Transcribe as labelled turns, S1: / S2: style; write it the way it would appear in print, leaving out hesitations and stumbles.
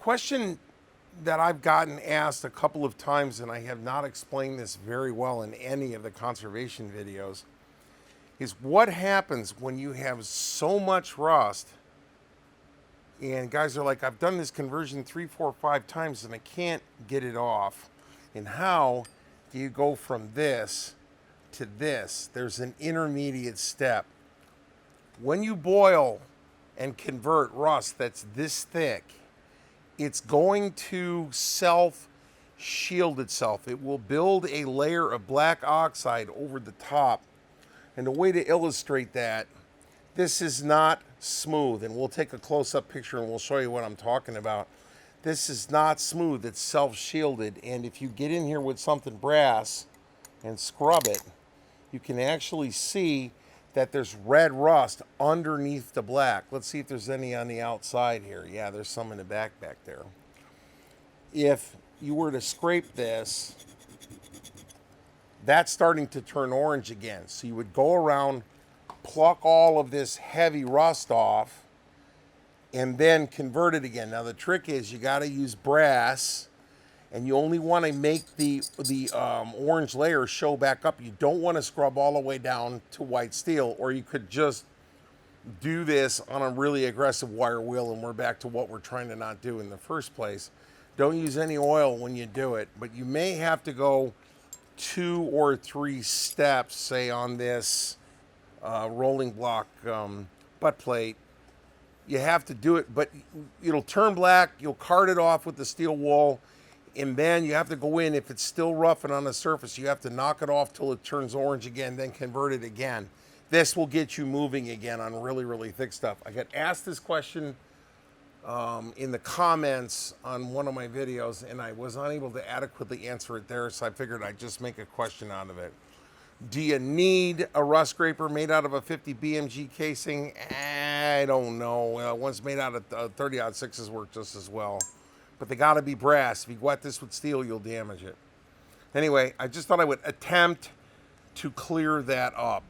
S1: question that I've gotten asked a couple of times, and I have not explained this very well in any of the conservation videos, is what happens when you have so much rust and guys are like, I've done this conversion 3, 4, 5 times and I can't get it off. And how do you go from this to this? There's an intermediate step. When you boil and convert rust that's this thick, it's going to self-shield itself. It will build a layer of black oxide over the top. And the way to illustrate that, this is not smooth. And we'll take a close-up picture and we'll show you what I'm talking about. This is not smooth, it's self-shielded. And if you get in here with something brass and scrub it, you can actually see that there's red rust underneath the black. Let's see if there's any on the outside here. Yeah, there's some in the back there. If you were to scrape this, that's starting to turn orange again. So you would go around, pluck all of this heavy rust off, and then convert it again. Now the trick is you gotta use brass, and you only want to make the orange layer show back up. You don't want to scrub all the way down to white steel, or you could just do this on a really aggressive wire wheel, and we're back to what we're trying to not do in the first place. Don't use any oil when you do it, but you may have to go 2 or 3 steps, say on this rolling block butt plate. You have to do it, but it'll turn black. You'll cart it off with the steel wool. And then you have to go in, if it's still rough and on the surface, you have to knock it off till it turns orange again, then convert it again. This will get you moving again on really, really thick stuff. I got asked this question in the comments on one of my videos, and I was unable to adequately answer it there, so I figured I'd just make a question out of it. Do you need a rust scraper made out of a 50 BMG casing? I don't know. One's made out of 30-06s work just as well. But they gotta be brass. If you wet this with steel, you'll damage it. Anyway, I just thought I would attempt to clear that up.